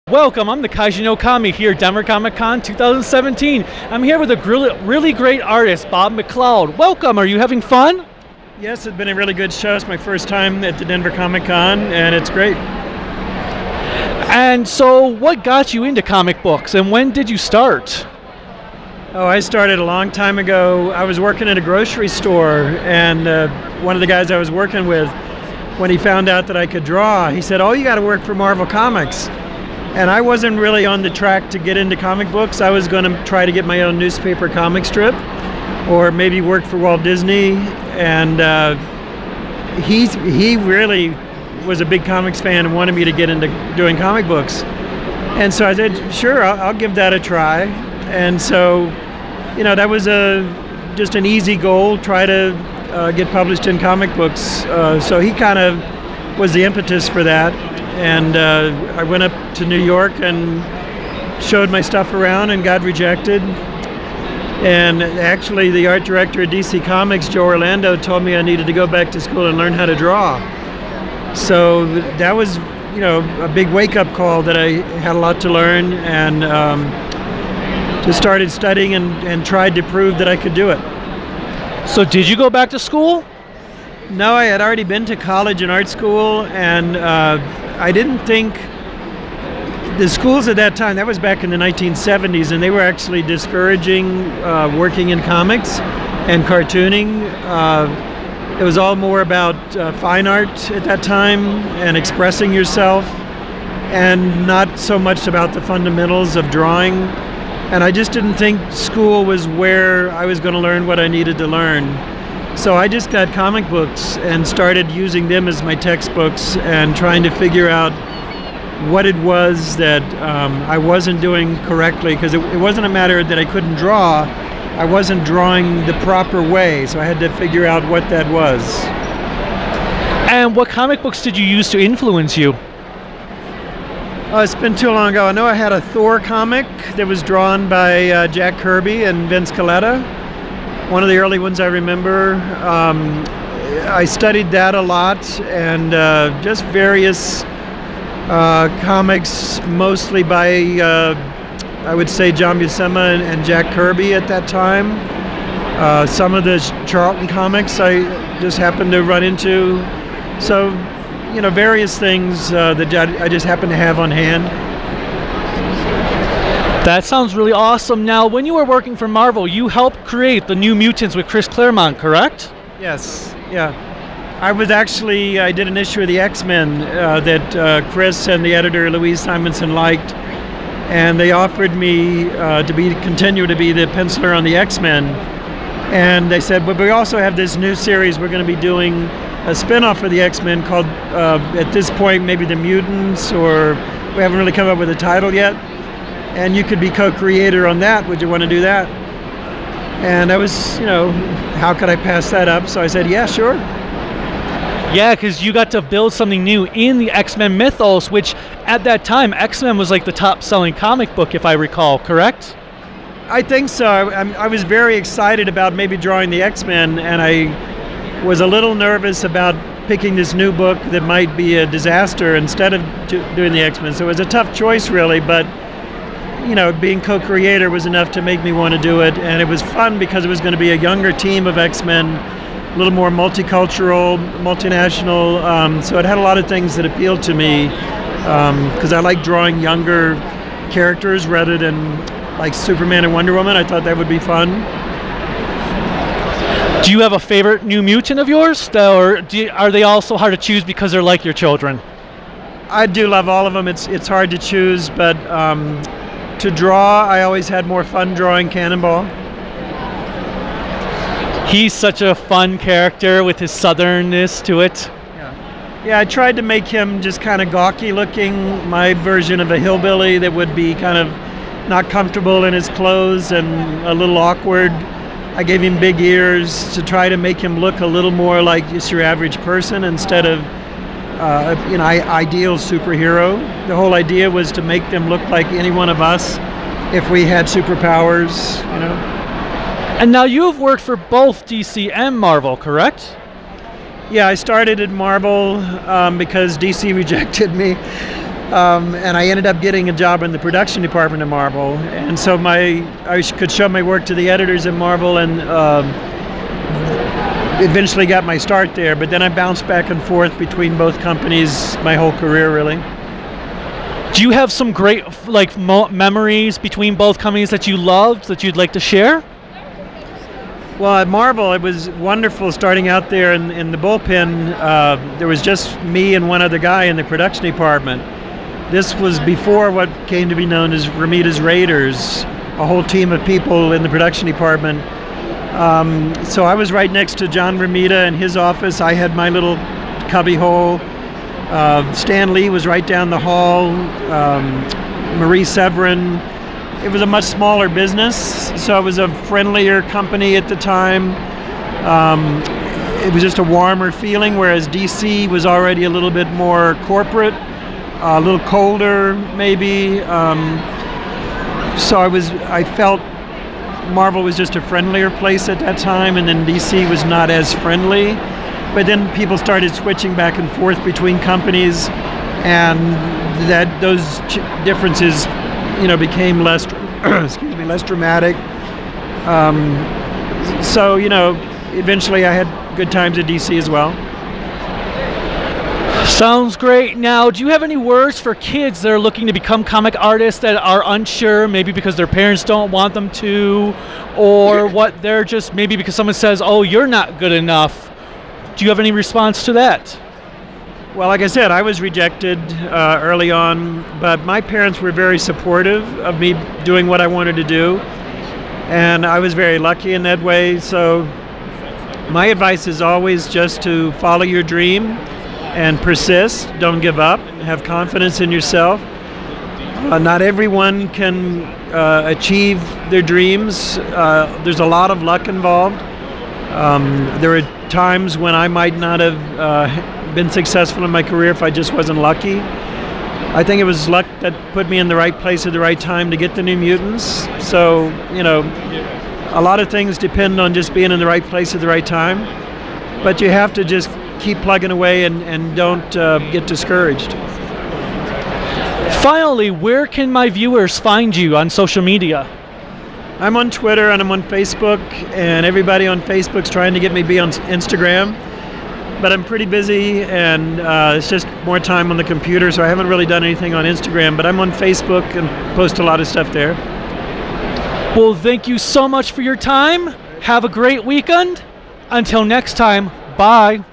Welcome, I'm the Kaiji no Kami here at Denver Comic Con 2017. I'm here with a really great artist, Bob McLeod. Welcome, are you having fun? Yes, it's been a really good show. It's my first time at the Denver Comic Con, and it's great. And so, what got you into comic books, and when did you start? Oh, I started a long time ago. I was working at a grocery store, and one of the guys I was working with, when he found out that I could draw, he said, "Oh, you got to work for Marvel Comics." And I wasn't really on the track to get into comic books. I was going to try to get my own newspaper comic strip, or maybe work for Walt Disney. And he really was a big comics fan and wanted me to get into doing comic books. And so I said, sure, I'll give that a try. And so, you know, that was just an easy goal, try to get published in comic books. So he kind of was the impetus for that. And I went up to New York and showed my stuff around and got rejected. And actually the art director at DC Comics, Joe Orlando, told me I needed to go back to school and learn how to draw. So that was, you know, a big wake-up call that I had a lot to learn, and just started studying and tried to prove that I could do it. So did you go back to school? No, I had already been to college and art school, and I didn't think the schools at that time, that was back in the 1970s, and they were actually discouraging working in comics and cartooning. It was all more about fine art at that time and expressing yourself, and not so much about the fundamentals of drawing. And I just didn't think school was where I was going to learn what I needed to learn. So I just got comic books and started using them as my textbooks and trying to figure out what it was that I wasn't doing correctly, because it wasn't a matter that I couldn't draw. I wasn't drawing the proper way, so I had to figure out what that was. And what comic books did you use to influence you? Oh, it's been too long ago. I know I had a Thor comic that was drawn by Jack Kirby and Vince Colletta. One of the early ones I remember. I studied that a lot, and just various comics, mostly by I would say John Buscema and Jack Kirby at that time. Some of the Charlton comics I just happened to run into. So, you know, various things that I just happen to have on hand. That sounds really awesome. Now, when you were working for Marvel, you helped create the New Mutants with Chris Claremont, correct? Yes, yeah. I did an issue of the X-Men that Chris and the editor Louise Simonson liked, and they offered me to continue to be the penciler on the X-Men. And they said, but we also have this new series we're going to be doing, a spin-off for the X-Men called, at this point, maybe the Mutants, or we haven't really come up with a title yet. And you could be co-creator on that. Would you want to do that? And I was, you know, how could I pass that up? So I said, yeah, sure. Yeah, because you got to build something new in the X-Men mythos, which at that time, X-Men was like the top-selling comic book, if I recall, correct? I think so. I was very excited about maybe drawing the X-Men, and I was a little nervous about picking this new book that might be a disaster instead of doing the X-Men. So it was a tough choice, really, but you know, being co-creator was enough to make me want to do it, and it was fun because it was going to be a younger team of X-Men, a little more multicultural, multinational, so it had a lot of things that appealed to me, because I like drawing younger characters rather than like Superman and Wonder Woman. I thought that would be fun. Do you have a favorite New Mutant of yours, or are they all so hard to choose because they're like your children? I do love all of them. It's hard to choose, but to draw, I always had more fun drawing Cannonball. He's such a fun character with his southernness to it. Yeah, I tried to make him just kind of gawky looking, my version of a hillbilly that would be kind of not comfortable in his clothes and a little awkward. I gave him big ears to try to make him look a little more like just your average person instead of ideal superhero. The whole idea was to make them look like any one of us if we had superpowers, you know. And now you've worked for both DC and Marvel, correct? Yeah, I started at Marvel because DC rejected me. And I ended up getting a job in the production department of Marvel, and so I could show my work to the editors at Marvel, and eventually got my start there. But then I bounced back and forth between both companies my whole career, really. Do you have some great memories between both companies that you loved that you'd like to share? Well, at Marvel, it was wonderful starting out there in the bullpen. There was just me and one other guy in the production department. This was before what came to be known as Romita's Raiders, a whole team of people in the production department. So I was right next to John Romita in his office. I had my little cubby hole. Stan Lee was right down the hall. Marie Severin. It was a much smaller business, so it was a friendlier company at the time. It was just a warmer feeling, whereas DC was already a little bit more corporate, a little colder maybe. So I felt Marvel was just a friendlier place at that time, and then DC was not as friendly. But then people started switching back and forth between companies, and those differences, became less, less dramatic. So eventually I had good times at DC as well. Sounds great. Now, do you have any words for kids that are looking to become comic artists that are unsure, maybe because their parents don't want them to, or what they're just maybe because someone says, "Oh, you're not good enough"? Do you have any response to that? Well, like I said, I was rejected early on, but my parents were very supportive of me doing what I wanted to do, and I was very lucky in that way. So my advice is always just to follow your dream and persist. Don't give up. Have confidence in yourself. Not everyone can achieve their dreams. There's a lot of luck involved. There are times when I might not have been successful in my career if I just wasn't lucky. I think it was luck that put me in the right place at the right time to get the New Mutants. So, a lot of things depend on just being in the right place at the right time. But you have to just keep plugging away and don't get discouraged. Finally, where can my viewers find you on social media? I'm on Twitter and I'm on Facebook, and everybody on Facebook's trying to get me to be on Instagram. But I'm pretty busy, and it's just more time on the computer, so I haven't really done anything on Instagram. But I'm on Facebook and post a lot of stuff there. Well, thank you so much for your time. Have a great weekend. Until next time, bye.